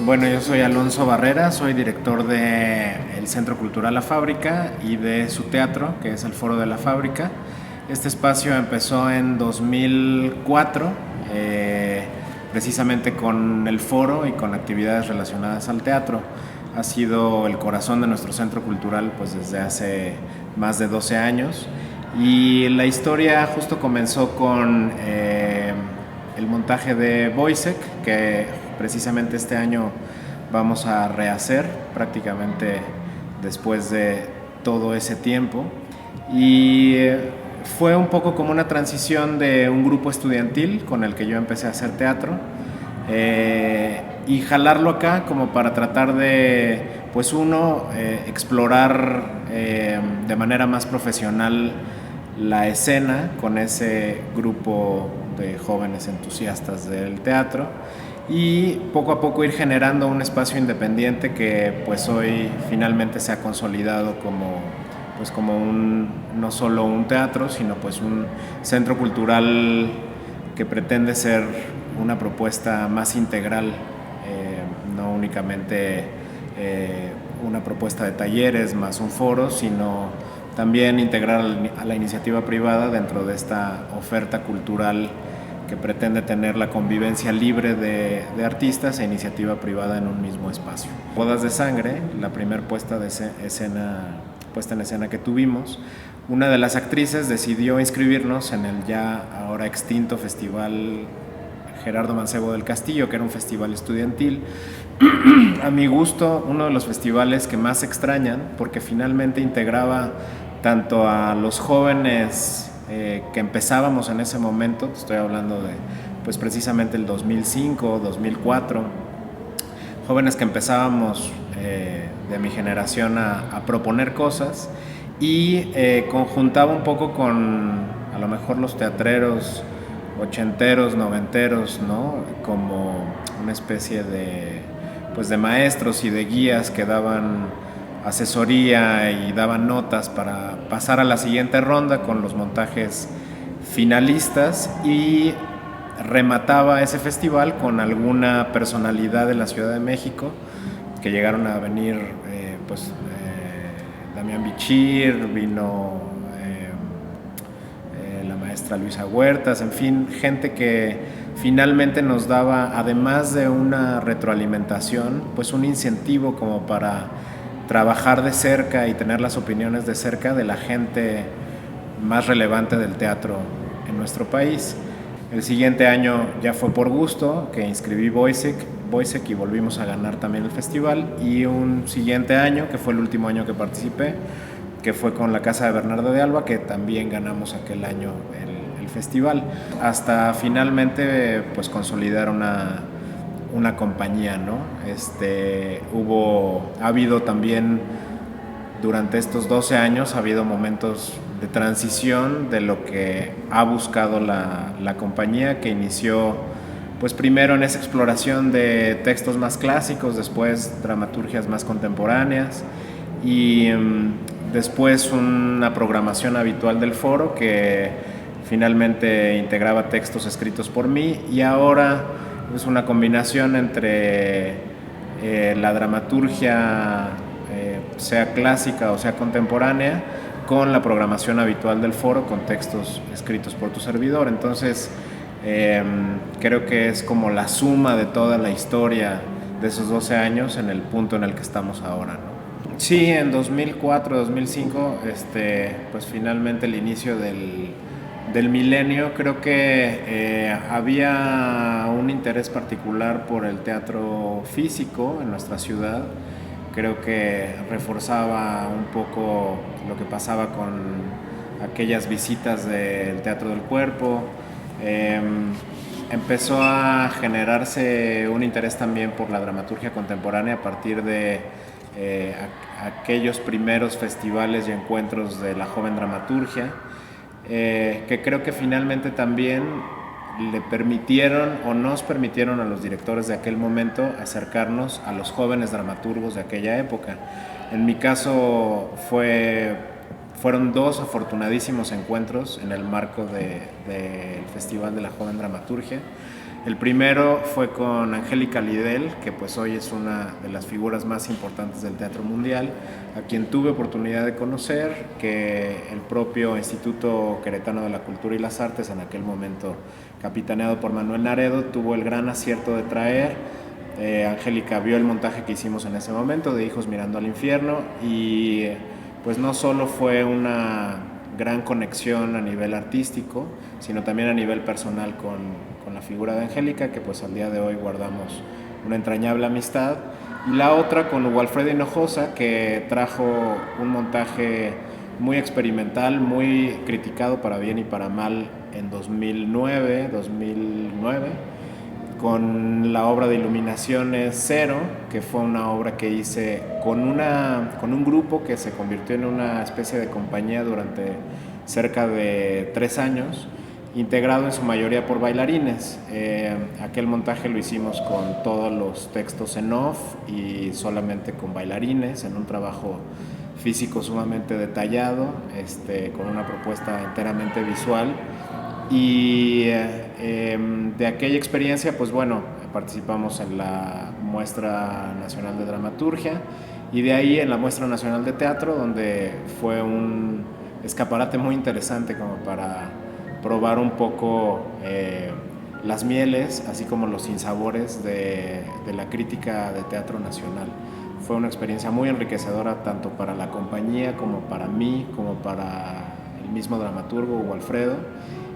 Bueno, yo soy Alonso Barrera, soy director del Centro Cultural La Fábrica y de su teatro, que es el Foro de la Fábrica. Este espacio empezó en 2004, precisamente con el foro y con actividades relacionadas al teatro. Ha sido el corazón de nuestro centro cultural pues, desde hace más de 12 años. Y la historia justo comenzó con el montaje de Boisek, que precisamente este año vamos a rehacer prácticamente después de todo ese tiempo. Y fue un poco como una transición de un grupo estudiantil con el que yo empecé a hacer teatro y jalarlo acá como para tratar de, pues explorar de manera más profesional la escena con ese grupo de jóvenes entusiastas del teatro y poco a poco ir generando un espacio independiente que pues hoy finalmente se ha consolidado como no solo un teatro, sino pues un centro cultural que pretende ser una propuesta más integral, no únicamente una propuesta de talleres más un foro, sino también integrar a la iniciativa privada dentro de esta oferta cultural que pretende tener la convivencia libre de artistas e iniciativa privada en un mismo espacio. Bodas de Sangre, la primera puesta en escena que tuvimos, una de las actrices decidió inscribirnos en el ya ahora extinto Festival Gerardo Mancebo del Castillo, que era un festival estudiantil. A mi gusto, uno de los festivales que más extrañan, porque finalmente integraba tanto a los jóvenes que empezábamos en ese momento, estoy hablando de pues precisamente el 2005, 2004, jóvenes que empezábamos de mi generación a proponer cosas y conjuntaba un poco con a lo mejor los teatreros ochenteros, noventeros, ¿no? Como una especie de maestros y de guías que daban asesoría y daban notas para pasar a la siguiente ronda con los montajes finalistas y remataba ese festival con alguna personalidad de la Ciudad de México que llegaron a venir Damián Bichir, vino la maestra Luisa Huertas, en fin, gente que finalmente nos daba, además de una retroalimentación, pues un incentivo como para trabajar de cerca y tener las opiniones de cerca de la gente más relevante del teatro en nuestro país. El siguiente año ya fue por gusto que inscribí Boisek y volvimos a ganar también el festival, y un siguiente año, que fue el último año que participé, que fue con la Casa de Bernardo de Alba, que también ganamos aquel año el festival, hasta finalmente pues consolidar una compañía, ¿no? Ha habido también durante estos 12 años ha habido momentos de transición de lo que ha buscado la compañía, que inició pues primero en esa exploración de textos más clásicos, después dramaturgias más contemporáneas y después una programación habitual del foro que finalmente integraba textos escritos por mí, y ahora es una combinación entre la dramaturgia sea clásica o sea contemporánea con la programación habitual del foro con textos escritos por tu servidor. Entonces creo que es como la suma de toda la historia de esos 12 años en el punto en el que estamos ahora, ¿no? Sí, en 2004, 2005, pues finalmente el inicio del milenio, creo que había un interés particular por el teatro físico en nuestra ciudad. Creo que reforzaba un poco lo que pasaba con aquellas visitas del Teatro del Cuerpo. Empezó a generarse un interés también por la dramaturgia contemporánea a partir de aquellos primeros festivales y encuentros de la joven dramaturgia, que creo que finalmente también le permitieron o nos permitieron a los directores de aquel momento acercarnos a los jóvenes dramaturgos de aquella época. En mi caso fueron dos afortunadísimos encuentros en el marco del Festival de la Joven Dramaturgia, El primero fue con Angélica Lidl, que pues hoy es una de las figuras más importantes del teatro mundial, a quien tuve oportunidad de conocer, que el propio Instituto Queretano de la Cultura y las Artes, en aquel momento capitaneado por Manuel Naredo, tuvo el gran acierto de traer. Angélica vio el montaje que hicimos en ese momento de Hijos Mirando al Infierno y pues no solo fue una gran conexión a nivel artístico, sino también a nivel personal con la figura de Angélica, que pues al día de hoy guardamos una entrañable amistad. Y la otra con Hugo Alfredo Hinojosa, que trajo un montaje muy experimental, muy criticado para bien y para mal en 2009, con la obra de Iluminaciones Cero, que fue una obra que hice con un grupo que se convirtió en una especie de compañía durante cerca de 3 años, integrado en su mayoría por bailarines. Aquel montaje lo hicimos con todos los textos en off y solamente con bailarines, en un trabajo físico sumamente detallado, con una propuesta enteramente visual. Y de aquella experiencia, pues bueno, participamos en la Muestra Nacional de Dramaturgia y de ahí en la Muestra Nacional de Teatro, donde fue un escaparate muy interesante como para probar un poco las mieles, así como los sinsabores de la crítica de teatro nacional. Fue una experiencia muy enriquecedora tanto para la compañía como para mí, como para el mismo dramaturgo Hugo Alfredo.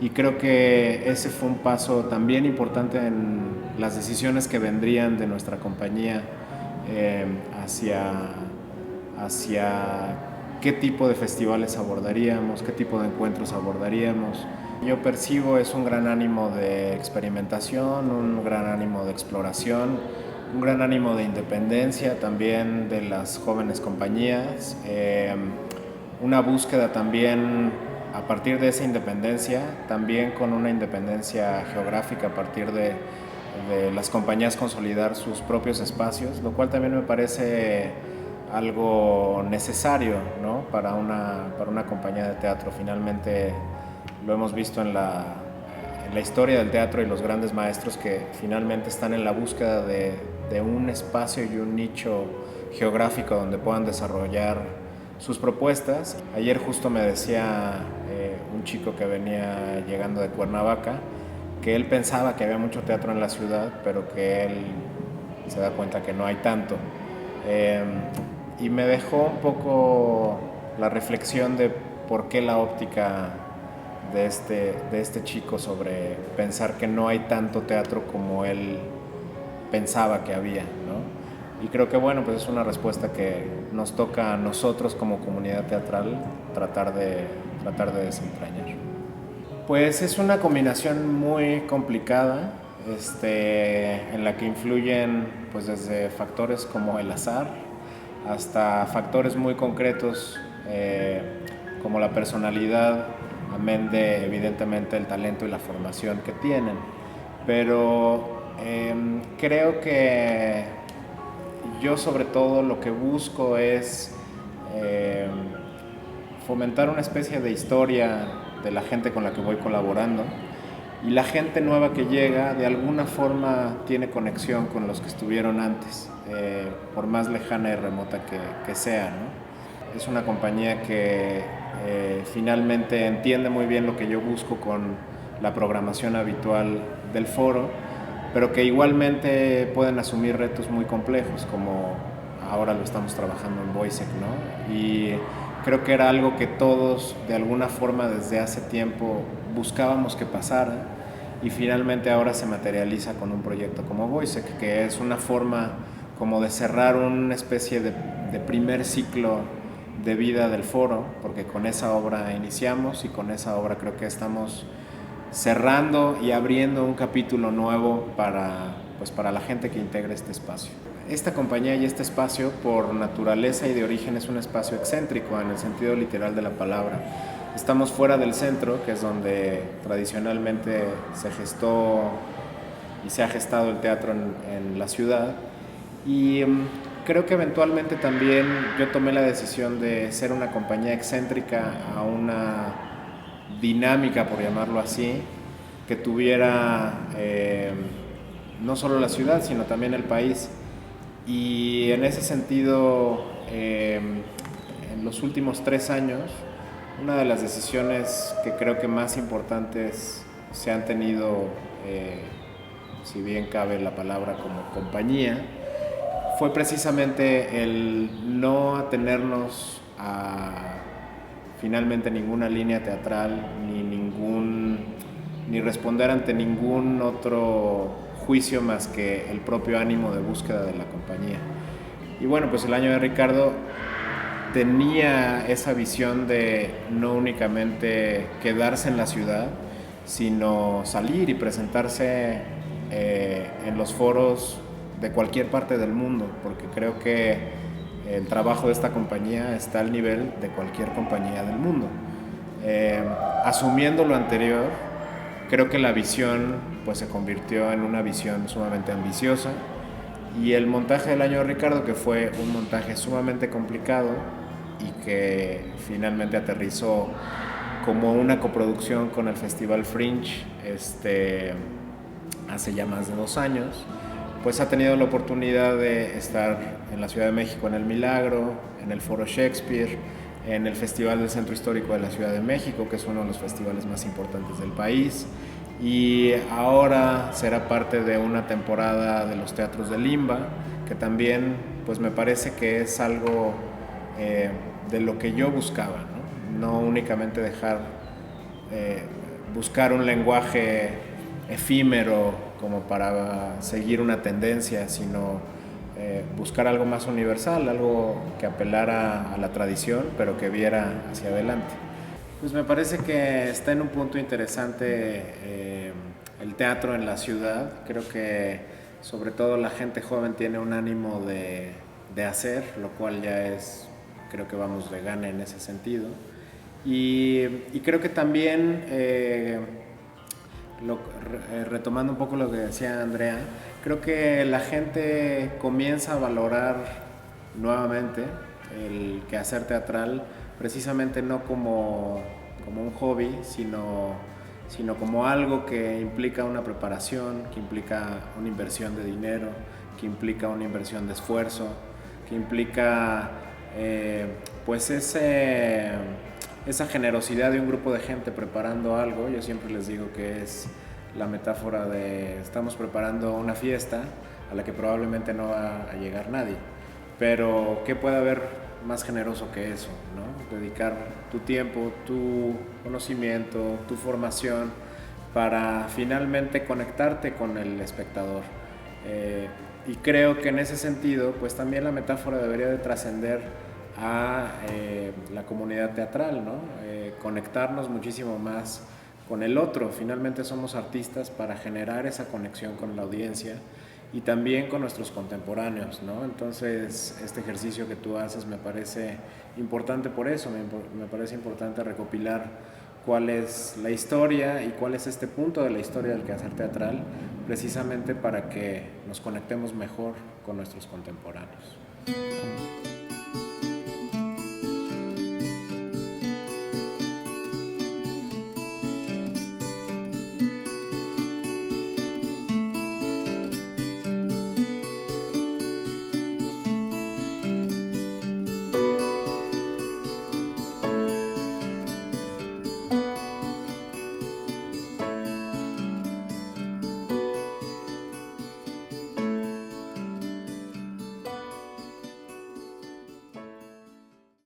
Y creo que ese fue un paso también importante en las decisiones que vendrían de nuestra compañía hacia qué tipo de festivales abordaríamos, qué tipo de encuentros abordaríamos. Yo percibo es un gran ánimo de experimentación, un gran ánimo de exploración, un gran ánimo de independencia también de las jóvenes compañías, una búsqueda también a partir de esa independencia, también con una independencia geográfica a partir de las compañías consolidar sus propios espacios, lo cual también me parece algo necesario, ¿no? para una compañía de teatro. Finalmente lo hemos visto en la historia del teatro y los grandes maestros que finalmente están en la búsqueda de un espacio y un nicho geográfico donde puedan desarrollar sus propuestas. Ayer justo me decía un chico que venía llegando de Cuernavaca que él pensaba que había mucho teatro en la ciudad, pero que él se da cuenta que no hay tanto. Y me dejó un poco la reflexión de por qué la óptica de este chico sobre pensar que no hay tanto teatro como él pensaba que había, ¿no? Y creo que bueno, pues es una respuesta que nos toca a nosotros como comunidad teatral tratar de desentrañar. Pues es una combinación muy complicada, en la que influyen pues desde factores como el azar hasta factores muy concretos como la personalidad, amén de evidentemente el talento y la formación que tienen. Pero creo que yo sobre todo lo que busco es fomentar una especie de historia de la gente con la que voy colaborando, y la gente nueva que llega de alguna forma tiene conexión con los que estuvieron antes, por más lejana y remota que sea, ¿no? Es una compañía que finalmente entiende muy bien lo que yo busco con la programación habitual del foro, pero que igualmente pueden asumir retos muy complejos, como ahora lo estamos trabajando en Voicec, ¿no? Y creo que era algo que todos de alguna forma desde hace tiempo buscábamos que pasara, y finalmente ahora se materializa con un proyecto como Voicec, que es una forma como de cerrar una especie de primer ciclo de vida del foro, porque con esa obra iniciamos y con esa obra creo que estamos cerrando y abriendo un capítulo nuevo para la gente que integra este espacio. Esta compañía y este espacio, por naturaleza y de origen, es un espacio excéntrico en el sentido literal de la palabra. Estamos fuera del centro, que es donde tradicionalmente se gestó y se ha gestado el teatro en la ciudad, y creo que eventualmente también yo tomé la decisión de ser una compañía excéntrica a una dinámica, por llamarlo así, que tuviera no solo la ciudad, sino también el país. Y en ese sentido, en los últimos 3 años, una de las decisiones que creo que más importantes se han tenido, si bien cabe la palabra como compañía, fue precisamente el no atenernos a finalmente ninguna línea teatral, ni responder ante ningún otro juicio más que el propio ánimo de búsqueda de la compañía. Y bueno, pues el año de Ricardo tenía esa visión de no únicamente quedarse en la ciudad, sino salir y presentarse en los foros de cualquier parte del mundo, porque creo que el trabajo de esta compañía está al nivel de cualquier compañía del mundo. Asumiendo lo anterior, creo que la visión pues se convirtió en una visión sumamente ambiciosa, y el montaje del año de Ricardo, que fue un montaje sumamente complicado y que finalmente aterrizó como una coproducción con el Festival Fringe hace ya más de 2 años, pues ha tenido la oportunidad de estar en la Ciudad de México en el Milagro, en el Foro Shakespeare, en el Festival del Centro Histórico de la Ciudad de México, que es uno de los festivales más importantes del país, y ahora será parte de una temporada de los teatros de Limba, que también pues me parece que es algo de lo que yo buscaba, no únicamente buscar un lenguaje efímero como para seguir una tendencia, sino buscar algo más universal, algo que apelara a la tradición, pero que viera hacia adelante. Pues me parece que está en un punto interesante el teatro en la ciudad. Creo que sobre todo la gente joven tiene un ánimo de hacer, lo cual ya es, creo que vamos de gana en ese sentido. Y creo que también, retomando un poco lo que decía Andrea, creo que la gente comienza a valorar nuevamente el quehacer teatral, precisamente no como un hobby, sino como algo que implica una preparación, que implica una inversión de dinero, que implica una inversión de esfuerzo, que implica pues esa generosidad de un grupo de gente preparando algo. Yo siempre les digo que es la metáfora de estamos preparando una fiesta a la que probablemente no va a llegar nadie, pero ¿qué puede haber más generoso que eso, ¿no? Dedicar tu tiempo, tu conocimiento, tu formación para finalmente conectarte con el espectador. Y creo que en ese sentido, pues también la metáfora debería de trascender a la comunidad teatral, ¿no? Conectarnos muchísimo más con el otro. Finalmente somos artistas para generar esa conexión con la audiencia y también con nuestros contemporáneos, ¿no? Entonces, este ejercicio que tú haces me parece importante por eso, me parece importante recopilar cuál es la historia y cuál es este punto de la historia del quehacer teatral, precisamente para que nos conectemos mejor con nuestros contemporáneos.